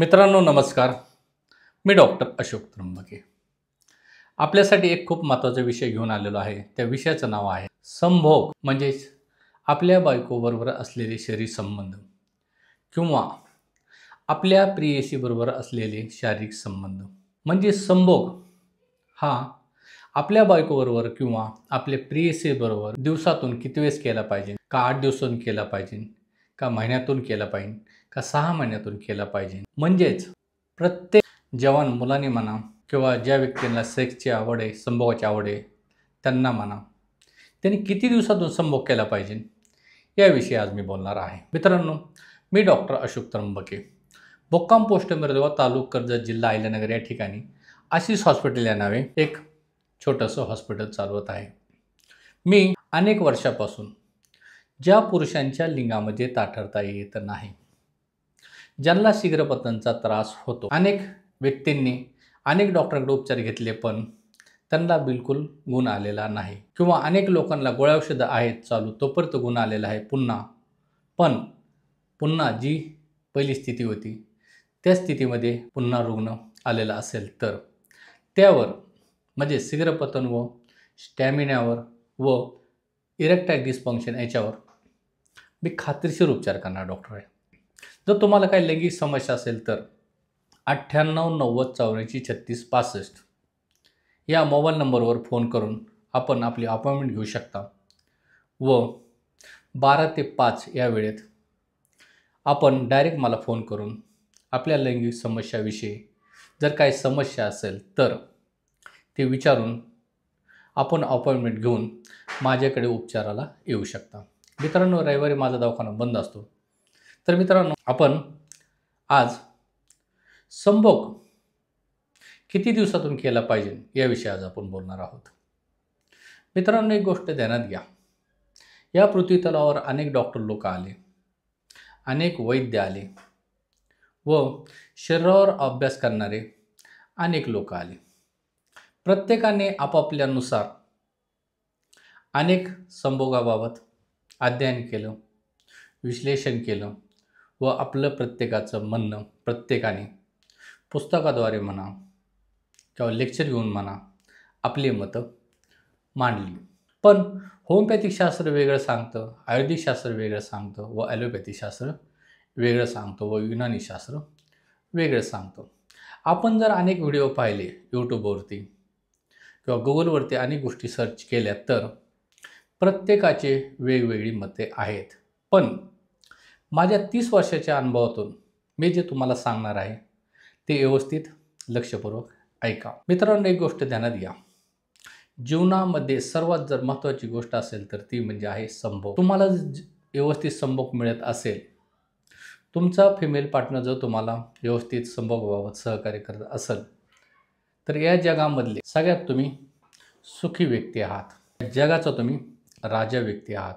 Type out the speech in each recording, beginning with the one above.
मित्रांनो नमस्कार. मी डॉक्टर अशोक त्र्यंबके. आपल्यासाठी एक खूप महत्त्वाचा विषय घेऊन आलेलो आहे. त्या विषयाचं नाव आहे संभोग, म्हणजेच आपल्या बायकोबरोबर असलेले शरीर संबंध किंवा आपल्या प्रेयसीबरोबर असलेले शारीरिक संबंध. म्हणजे संभोग हा आपल्या बायकोबरोबर किंवा आपल्या प्रेयसीबरोबर दिवसातून किती वेळेस केला पाहिजे, का 8 दिवसातून केला पाहिजे, का महिन्यातून केला पाहिजे, का 6 महिन्यातून केला पाहिजे. म्हणजेच प्रत्येक जवान मुलांनी म्हणा किंवा ज्या व्यक्तींना सेक्सची आवड आहे, संभोगाची आवड आहे, त्यांना म्हणा, त्यांनी किती दिवसातून संभोग केला पाहिजे याविषयी आज मी बोलणार आहे. मित्रांनो, मी डॉक्टर अशोक त्र्यंबके, भोक्काम पोस्ट मिरजवा, तालुका कर्जत, जिल्हा अहिल्यानगर या ठिकाणी आशिष हॉस्पिटल या नावे एक छोटंसं हॉस्पिटल चालवत आहे. मी अनेक वर्षापासून ज्या पुरुषांच्या लिंगामध्ये ताठरता येत नाही, ज्यांना शीघ्रपतनचा त्रास होतो, अनेक व्यक्तींनी अनेक डॉक्टरांकडे उपचार घेतले पण त्यांना बिलकुल गुण आलेला नाही, किंवा अनेक लोकांना गोळ्या औषधं आहेत चालू तोपर्यंत गुण आलेला आहे पुन्हा जी पहिली स्थिती होती त्या स्थितीमध्ये पुन्हा रुग्ण आलेला असेल तर त्यावर म्हणजे शीघ्रपतन व स्टॅमिनावर व इरेक्टाईल डिस्फंक्शन याच्यावर मी खात्रीशीर उपचार करणार डॉक्टर आहे. जर तुम्हाला काही लैंगिक समस्या असेल तर 9890843665 या मोबाईल नंबरवर फोन करून आपण आपली अपॉइंटमेंट घेऊ शकता व 12 ते 5 या वेळेत आपण डायरेक्ट मला फोन करून आपल्या लैंगिक समस्याविषयी जर काही समस्या असेल तर ते विचारून आपण अपॉइंटमेंट घेऊन माझ्याकडे उपचाराला येऊ शकता. मित्रांनो, रविवारी माझा दवाखाना बंद असतो. तर मित्रांनो, आपण आज संभोग किती दिवसातून केला पाहिजे याविषयी आज आपण बोलणार आहोत. मित्रांनो, एक गोष्ट ध्यानात घ्या. या पृथ्वीतलावर अनेक डॉक्टर लोक आले, अनेक वैद्य आले व शरीरावर अभ्यास करणारे अनेक लोक आले. प्रत्येकाने आपापल्यानुसार अनेक संभोगाबाबत अध्ययन केलं, विश्लेषण केलं व आपलं प्रत्येकाचं म्हणणं प्रत्येकाने पुस्तकाद्वारे म्हणा किंवा लेक्चर घेऊन म्हणा आपली मतं मांडली. पण होमिओपॅथिक शास्त्र वेगळं सांगतं, आयुर्वेदिक शास्त्र वेगळं सांगतं व ॲलोपॅथिक शास्त्र वेगळं सांगतं व युनानी शास्त्र वेगळं सांगतं. आपण जर अनेक व्हिडिओ पाहिले यूट्यूबवरती किंवा गुगलवरती अनेक गोष्टी सर्च केल्या तर प्रत्येकाचे वेगवेगळी मते आहेत. पण माझ्या 30 वर्षाच्या अनुभवातून मी जे तुम्हाला सांगणार आहे ते व्यवस्थित लक्षपूर्वक ऐका. मित्रांनो, एक गोष्ट ध्यानात घ्या. जीवनामध्ये सर्वात जर महत्त्वाची गोष्ट असेल तर ती म्हणजे आहे संभोग. तुम्हाला व्यवस्थित संभोग मिळत असेल, तुमचा फिमेल पार्टनर जर तुम्हाला व्यवस्थित संभोगाबाबत सहकार्य करत असेल तर या जगामधले सगळ्यात तुम्ही सुखी व्यक्ती आहात, जगाचा तुम्ही राजा व्यक्ती आहात.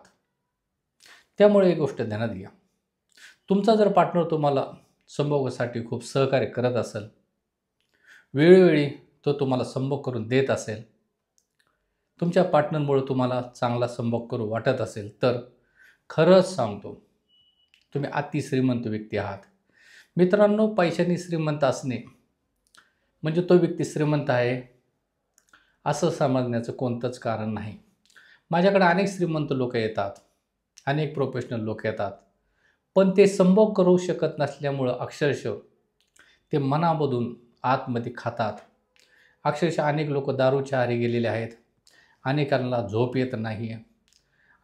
त्यामुळे एक गोष्ट ध्यानात घ्या. तुमचा जर पार्टनर तुम्हाला संभोगासाठी खूप सहकार्य करत असेल, वेळोवेळी तो तुम्हाला संभोग करून देत असेल, तुमच्या पार्टनरमुळे तुम्हाला चांगला संभोग करू वाटत असेल तर खरंच सांगतो तुम्ही अति श्रीमंत व्यक्ती आहात. मित्रांनो, पैशाने श्रीमंत असणे म्हणजे तो व्यक्ती श्रीमंत आहे असं समजण्याचं कोणतंच कारण नाही. माझ्याकडे अनेक श्रीमंत लोक येतात, अनेक प्रोफेशनल लोक येतात, पण ते संभोग करू शकत नसल्यामुळं अक्षरशः ते मनामधून आतमध्ये खातात. अक्षरशः अनेक लोक दारूच्या आहारी गेलेले आहेत, अनेकांना झोप येत नाही आहे,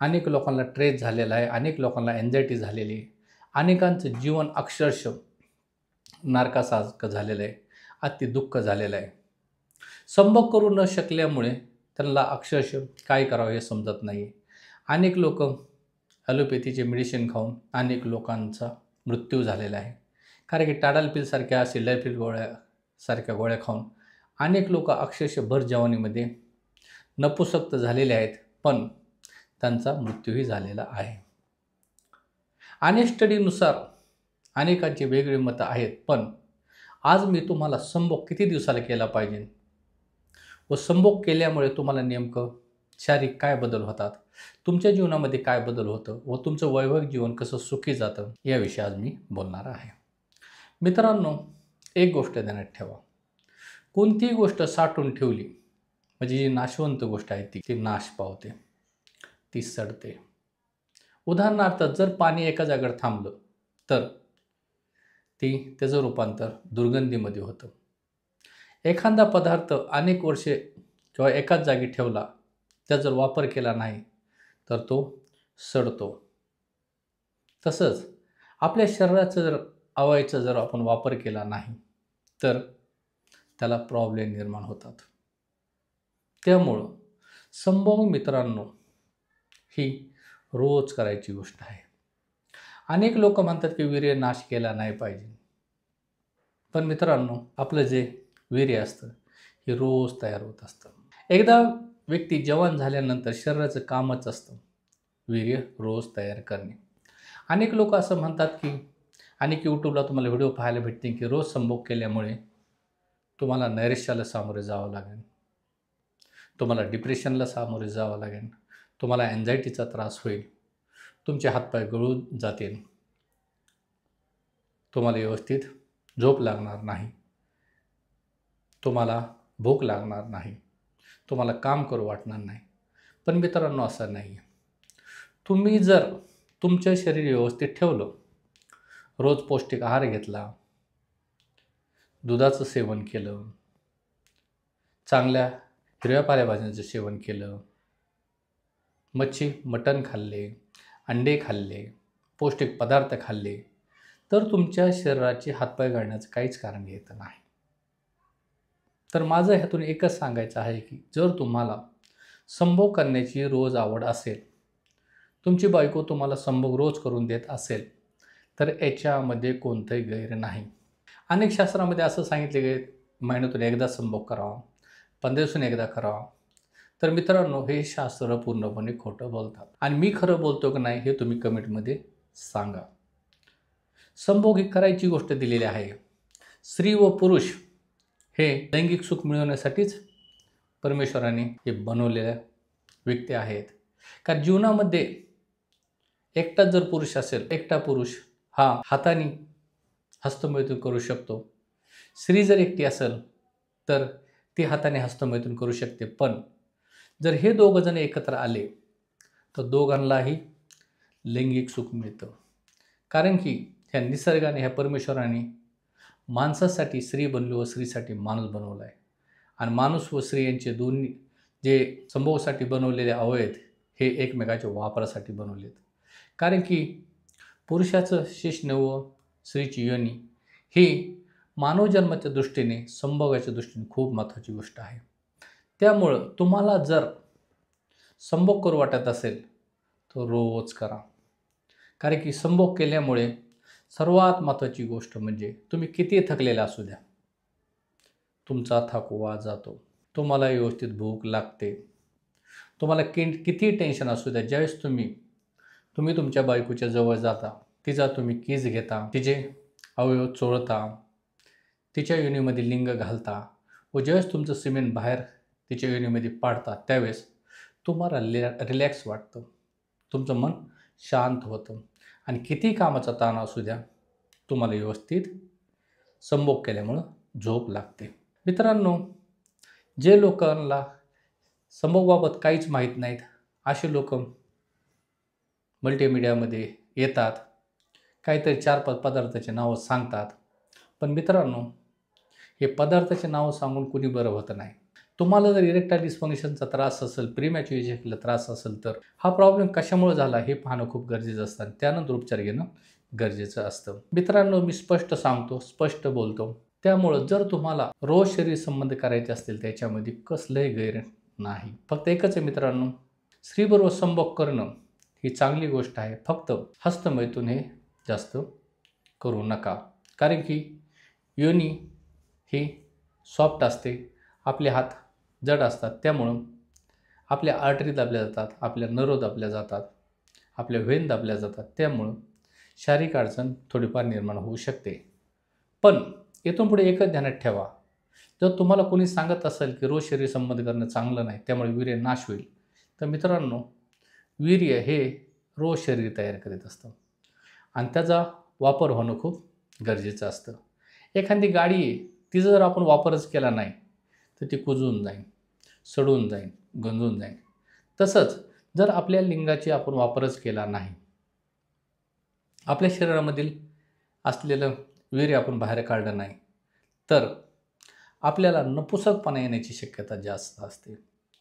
अनेक लोकांना स्ट्रेस झालेला आहे, अनेक लोकांना एन्झायटी झालेली आहे, अनेकांचं जीवन अक्षरशः नरकासारखं झालेलं आहे, अति दुःख झालेलं आहे. संभोग करू न शकल्यामुळे त्यांना अक्षरशः काय करावं हे समजत नाही. अनेक लोक ॲलोपॅथीचे मेडिसिन खाऊन अनेक लोकांचा मृत्यू झालेला आहे. कारण की टाडालपिलसारख्या सिल्डरपिल गोळ्यासारख्या गोळ्या खाऊन अनेक लोक अक्षरशः भर जवानीमध्ये नपुसक्त झालेले आहेत, पण त्यांचा मृत्यूही झालेला आहे. अनेक स्टडीनुसार अनेकांची वेगळी मतं आहेत. पण आज मी तुम्हाला संभोग किती दिवसाला केला पाहिजे व संभोग केल्यामुळे तुम्हाला नेमकं शारीरिक काय बदल होतात, तुमच्या जीवनामध्ये काय बदल होतं व तुमचं वैवाहिक जीवन कसं सुखी जातं याविषयी आज मी बोलणार आहे. मित्रांनो, एक गोष्ट ध्यानात ठेवा. कोणतीही गोष्ट साठवून ठेवली म्हणजे जी नाशवंत गोष्ट आहे ती नाश पावते, ती सडते. उदाहरणार्थ जर पाणी एका जागेवर थांबलं तर त्याचं रूपांतर दुर्गंधीमध्ये होतं. एखादा पदार्थ अनेक वर्षे किंवा एकाच जागी ठेवला, त्याचा जर वापर केला नाही तर तो सडतो. तसंच आपल्या शरीराचं अवयवाचा जर आपण वापर केला नाही तर त्याला प्रॉब्लेम निर्माण होतात. त्यामुळं संभोग मित्रांनो ही रोज करायची गोष्ट आहे. अनेक लोक म्हणतात की वीर्य नाश केला नाही पाहिजे. पण मित्रांनो, आपलं जे वीर्य असतं हे रोज तयार होत असतं. एकदा व्यक्ती जवान झाल्यानंतर शरीराचं कामच असतं वीर्य रोज तयार करणे. अनेक लोक असं म्हणतात की अनेक यूट्यूबला तुम्हाला व्हिडिओ पाहायला भेटतील की रोज संभोग केल्यामुळे तुम्हाला नैराश्याला सामोरे जावं लागेल, तुम्हाला डिप्रेशनला सामोरे जावं लागेल, तुम्हाला अँझायटीचा त्रास होईल, तुमचे हातपाय गळून जातील, तुम्हाला व्यवस्थित झोप लागणार नाही, तुम्हाला भूक लागणार नाही, तुम्हाला काम करू वाटणार नाही. पण मित्रांनो, असं नाही आहे. तुम्ही जर तुमचं शरीर व्यवस्थित ठेवलं, रोज पौष्टिक आहार घेतला, दुधाचं सेवन केलं, चांगल्या हिरव्या पालेभाज्यांचं सेवन केलं, मच्छी मटण खाल्ले, अंडे खाल्ले, पौष्टिक पदार्थ खाल्ले, तर तुमच्या शरीराचे हातपाय गळण्याचं काहीच कारण येत नाही. तर माझं ह्यातून एकच सांगायचं आहे की जर तुम्हाला संभोग करण्याची रोज आवड असेल, तुमची बायको तुम्हाला संभोग रोज करून देत असेल, तर याच्यामध्ये कोणतंही गैर नाही. अनेक शास्त्रामध्ये असं सांगितले की महिन्यातून एकदा संभोग करावा, 15 दिवसांनी एकदा करावा. तर मित्रांनो, हे शास्त्र पूर्णपणे खोटं बोलतात. आणि मी खरं बोलतो की नाही हे तुम्ही कमेंटमध्ये सांगा. संभोग ही करायची गोष्ट दिलेली आहे. स्त्री व पुरुष हे लैंगिक सुख मिळवण्यासाठीच परमेश्वराने हे बनवलेल्या व्यक्ती आहेत. कारण जीवनामध्ये एकटाच जर पुरुष असेल, एकटा पुरुष हा हाताने हस्तमैथुन करू शकतो. स्त्री जर एकटी असेल तर ती हाताने हस्तमैथुन करू शकते. पण जर हे दोघं जण एकत्र आले तर दोघांनाही लैंगिक सुख मिळतं. कारण की ह्या निसर्गाने, ह्या परमेश्वराने माणसासाठी स्त्री बनली व स्त्रीसाठी माणूस बनवला आहे. आणि माणूस व स्त्री यांचे दोन्ही जे संभोगासाठी बनवलेले अवयव हे एकमेकाच्या वापरासाठी बनवलेत. कारण की पुरुषाचं शिश्न व स्त्रीची योनी ही मानवजन्माच्या दृष्टीने, संभोगाच्या दृष्टीने खूप महत्त्वाची गोष्ट आहे. त्यामुळं तुम्हाला जर संभोग करू वाटत असेल तर रोज करा. कारण की संभोग केल्यामुळे सर्वात महत्त्वाची गोष्ट म्हणजे तुम्ही किती थकलेला असू द्या, तुमचा थकवा जातो, तुम्हाला व्यवस्थित भूक लागते, तुम्हाला किती टेन्शन असू द्या, ज्यावेळेस तुम्ही तुमच्या बायकोच्या जवळ जाता, तिचा तुम्ही किस घेता, तिचे अवयव चोळता, तिच्या योनीमध्ये लिंग घालता व ज्यावेळेस तुमचं सिमेंट बाहेर तिच्या योनीमध्ये पाडता, त्यावेळेस तुम्हाला रिलॅक्स वाटतं, तुमचं मन शांत होतं आणि किती कामाचा ताण असू द्या, तुम्हाला व्यवस्थित संभोग केल्यामुळं झोप लागते. मित्रांनो, जे लोकांना संभोगाबाबत काहीच माहीत नाहीत असे लोक मल्टीमीडियामध्ये येतात, काहीतरी 4-5 पदार्थाचे नावं सांगतात. पण मित्रांनो, हे पदार्थाचे नावं सांगून कुणी बरं होतं नाही. तुम्हाला जर इरेक्टाईल डिस्फंक्शनचा त्रास असेल, प्रीमॅच्युरेशनला त्रास असेल, तर हा प्रॉब्लेम कशामुळे झाला हे पाहणं खूप गरजेचं असतं आणि त्यानंतर उपचार घेणं गरजेचं असतं. मित्रांनो, मी स्पष्ट सांगतो, स्पष्ट बोलतो. त्यामुळं जर तुम्हाला रोज शरीर संबंध करायचे असतील त्याच्यामध्ये कसलंही गैर नाही. फक्त एकच आहे मित्रांनो, स्त्रीबरोबर संभोग करणं ही चांगली गोष्ट आहे. फक्त हस्तमैथुन हे जास्त करू नका. कारण की योनी ही सॉफ्ट असते, आपले हात जड असतात. त्यामुळं आपल्या आर्टरी दाबल्या जातात, आपल्या नर्व दाबल्या जातात, आपल्या व्हेन दाबल्या जातात. त्यामुळं शारीरिक अडचण थोडीफार निर्माण होऊ शकते. पण इथून पुढे एकच ध्यानात ठेवा, जर तुम्हाला कोणी सांगत असेल की रोज शरीर संबंध करणं चांगलं नाही, त्यामुळे वीर्य नाश होईल, तर मित्रांनो, वीर्य हे रोज शरीर तयार करीत असतं आणि त्याचा वापर होणं खूप गरजेचं असतं. एखादी गाडी आहे, तिचा जर आपण वापरच केला नाही तर ती कुजून जाईल, सडून जाईल, गंजून जाईल. तसंच जर आपल्या लिंगाची आपण वापरच केला नाही, आपल्या शरीरामधील असलेलं वीर्य आपण बाहेर काढलं नाही, तर आपल्याला नपुसकपणा येण्याची शक्यता जास्त असते.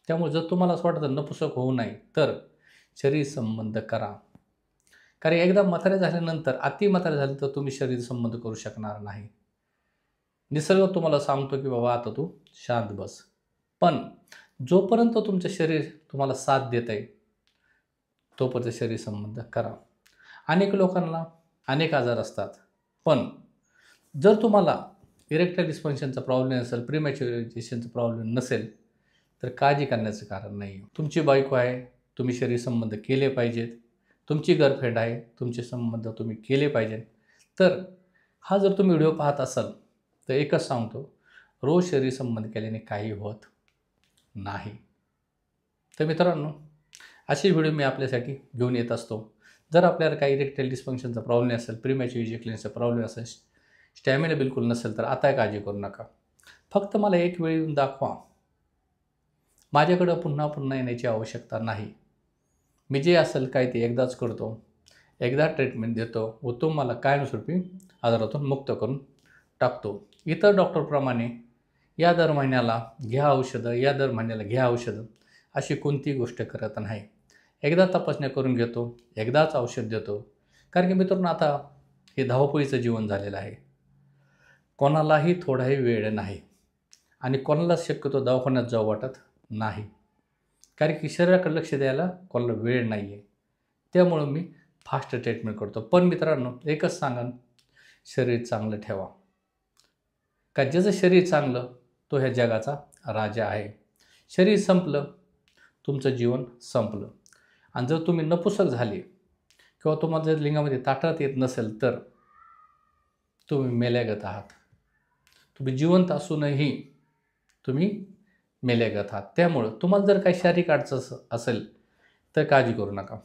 त्यामुळे जर तुम्हाला असं वाटतं नपुसक होऊ नये, तर शरीर संबंध करा. कारण एकदा म्हातारे झाल्यानंतर, अति म्हातारे झाले तर तुम्ही शरीर संबंध करू शकणार नाही. निसर्ग तुम्हाला सांगतो की बाबा आता तू शांत बस. पण जोपर्यंत तुमचं शरीर तुम्हाला साथ देत आहे, तोपर्यंत शरीर संबंध करा. अनेक लोकांना अनेक आजार असतात, पण जर तुम्हाला इरेक्टाईल डिस्फंक्शनचा प्रॉब्लेम असेल, प्रीमॅच्युरेशनचा प्रॉब्लेम नसेल, तर काळजी करण्याचं कारण नाही. तुमची बायको आहे, तुम्ही शरीर संबंध केले पाहिजेत. तुमची गर्लफ्रेंड आहे, तुमचे संबंध तुम्ही केले पाहिजेत. तर हा जर तुम्ही व्हिडिओ पाहत असाल तर एकच सांगतो, रोज शरीर संबंध केल्याने काही होत नाही. तर मित्रांनो, असे व्हिडिओ मी आपल्यासाठी घेऊन येत असतो. जर आपल्याला काही इरेक्टाईल डिस्फंक्शनचा प्रॉब्लेम असेल, प्रीमॅच्युअर इजॅक्युलेशनचा प्रॉब्लेम असेल, स्टॅमिना बिलकुल नसेल, तर आता काळजी करू नका. फक्त मला एक वेळ येऊन दाखवा. माझ्याकडं पुन्हा पुन्हा येण्याची आवश्यकता नाही. मी जे असेल काय ते एकदाच करतो, एकदा ट्रीटमेंट देतो व तुम्हाला कायमस्वरूपी आजारातून मुक्त करून टाकतो. इतर डॉक्टरप्रमाणे या दर महिन्याला घ्या औषधं, या दर महिन्याला घ्या औषधं, अशी कोणतीही गोष्ट करत नाही. एकदा तपासण्या करून घेतो, एकदाच औषध देतो. कारण की मित्रांनो, आता हे धावपळीचं जीवन झालेलं आहे. कोणालाही थोडाही वेळ नाही आणि कोणालाच शक्यतो दवाखान्यात जावं वाटत नाही. कारण की शरीराकडे लक्ष द्यायला कोणाला वेळ नाही आहे. त्यामुळं मी फास्ट ट्रीटमेंट करतो. पण मित्रांनो, एकच सांगेन, शरीर चांगलं ठेवा. का ज्याचं शरीर चांगलं तो ह्या जगाचा राजा आहे. शरीर संपलं, तुमचं जीवन संपलं. आणि जर तुम्ही नपुसक झाले किंवा तुम्हाला जर लिंगामध्ये ताठरता येत नसेल, तर तुम्ही मेल्यागत आहात. तुम्ही जिवंत असूनही तुम्ही मेल्यागत आहात. त्यामुळं तुम्हाला जर काही शारीरिक अडचण असेल तर काळजी करू नका.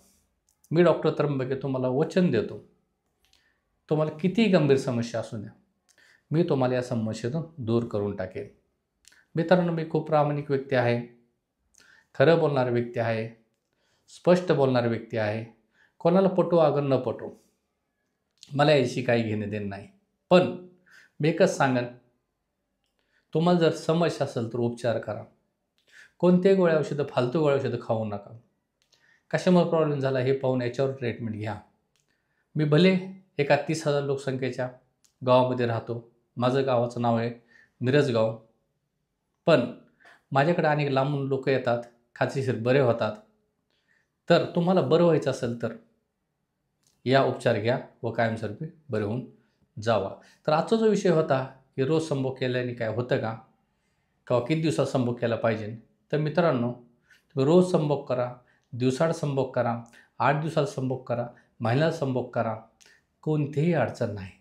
मी डॉक्टर त्र्यंबके तुम्हाला वचन देतो, तुम्हाला कितीही गंभीर समस्या असू द्या, मी तुम्हाला या समस्येतून दूर करून टाकेन. मित्रांनो, मी खूप प्रामाणिक व्यक्ती आहे, खरं बोलणारी व्यक्ती आहे, स्पष्ट बोलणारी व्यक्ती आहे. कोणाला पटो अगर न पटो, मला याची काही घेणं देणं नाही. पण मी एकच सांगेन, तुम्हाला जर समस्या असेल तर उपचार करा. कोणत्याही गोळ्या औषधं, फालतू गोळ्या औषधं खाऊ नका. कशामुळे प्रॉब्लेम झाला हे पाहून याच्यावर ट्रीटमेंट घ्या. मी भले एका 30,000 लोकसंख्येच्या गावामध्ये राहतो. माझं गावाचं नाव आहे मिरजगाव. पण माझ्याकडे अनेक लांबून लोक येतात, खात्रीशीर बरे होतात. तर तुम्हाला बरं व्हायचं असेल तर या उपचार घ्या व कायमस्वरूपी बरे होऊन जावा. तर आजचा जो विषय होता की रोज संभोग केल्याने काय होतं का, किंवा किती दिवसात संभोग केला पाहिजे. तर मित्रांनो, तुम्ही रोज संभोग करा, दिवसाआड संभोग करा, 8 दिवसात संभोग करा, महिन्याला संभोग करा, कोणतीही अडचण नाही.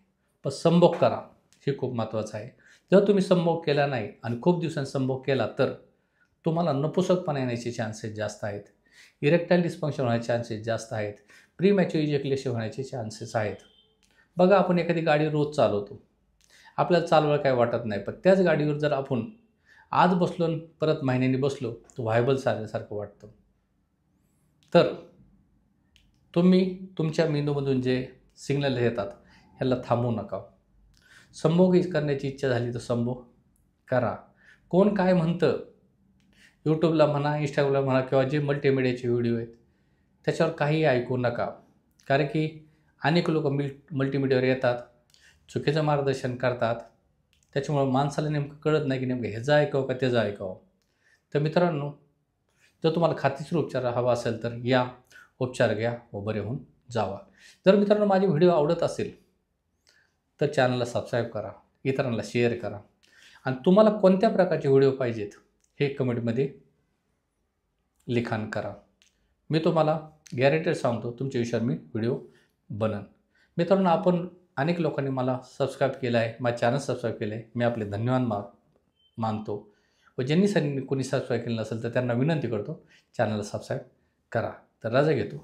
पण संभोग करा, हे खूप महत्त्वाचं आहे. जर तुम्ही संभोग केला नाही आणि खूप दिवसांनी संभोग केला तर तुम्हाला नपुसकपणा येण्याचे चान्सेस जास्त आहेत, इरेक्टाईल डिस्फंक्शन होण्याचे चान्सेस जास्त आहेत, प्रीमॅच्युअर इजॅक्युलेशन होण्याचे चान्सेस आहेत. बघा, आपण एखादी गाडी रोज चालवतो, आपल्याला चालवायला काय वाटत नाही. पण त्याच गाडीवर जर आपण आज बसलो आणि परत महिन्यानी बसलो तर व्हायबल झाल्यासारखं वाटतं. तर तुम्ही तुमच्या मेंदूमधून जे सिग्नल येतात ह्याला थांबवू नका. संभोग करण्याची इच्छा झाली तर संभोग करा. कोण काय म्हणतं, यूट्यूबला म्हणा, इंस्टाग्रामला म्हणा, किंवा जे मल्टीमीडियाचे व्हिडिओ आहेत त्याच्यावर काहीही ऐकू नका. कारण की अनेक लोक मल्टीमीडियावर येतात, चुकीचं मार्गदर्शन करतात. त्याच्यामुळं माणसाला नेमकं कळत नाही की नेमकं ह्याचं ऐकावं का त्याचं ऐकावं. तर मित्रांनो, जर तुम्हाला खात्रीशीर उपचार हवा असेल तर या, उपचार घ्या व बरे होऊन जावा. जर मित्रांनो माझे व्हिडिओ आवडत असेल तर चॅनलला सबस्क्राईब करा, इतरांना शेअर करा. आणि तुम्हाला कोणत्या प्रकारचे व्हिडिओ पाहिजेत हे कमेंटमध्ये लिखाण करा. मी तुम्हाला गॅरंटेड सांगतो, तुमच्या विषयावर मी व्हिडिओ बनन. मित्रांनो, आपण अनेक लोकांनी मला सबस्क्राईब केलं आहे, माझं चॅनल सबस्क्राईब केलं आहे. मी आपले धन्यवाद मानतो. व ज्यांनी कोणी सबस्क्राईब केलं नसेल तर त्यांना विनंती करतो, चॅनलला सबस्क्राईब करा. तर रजा घेतो.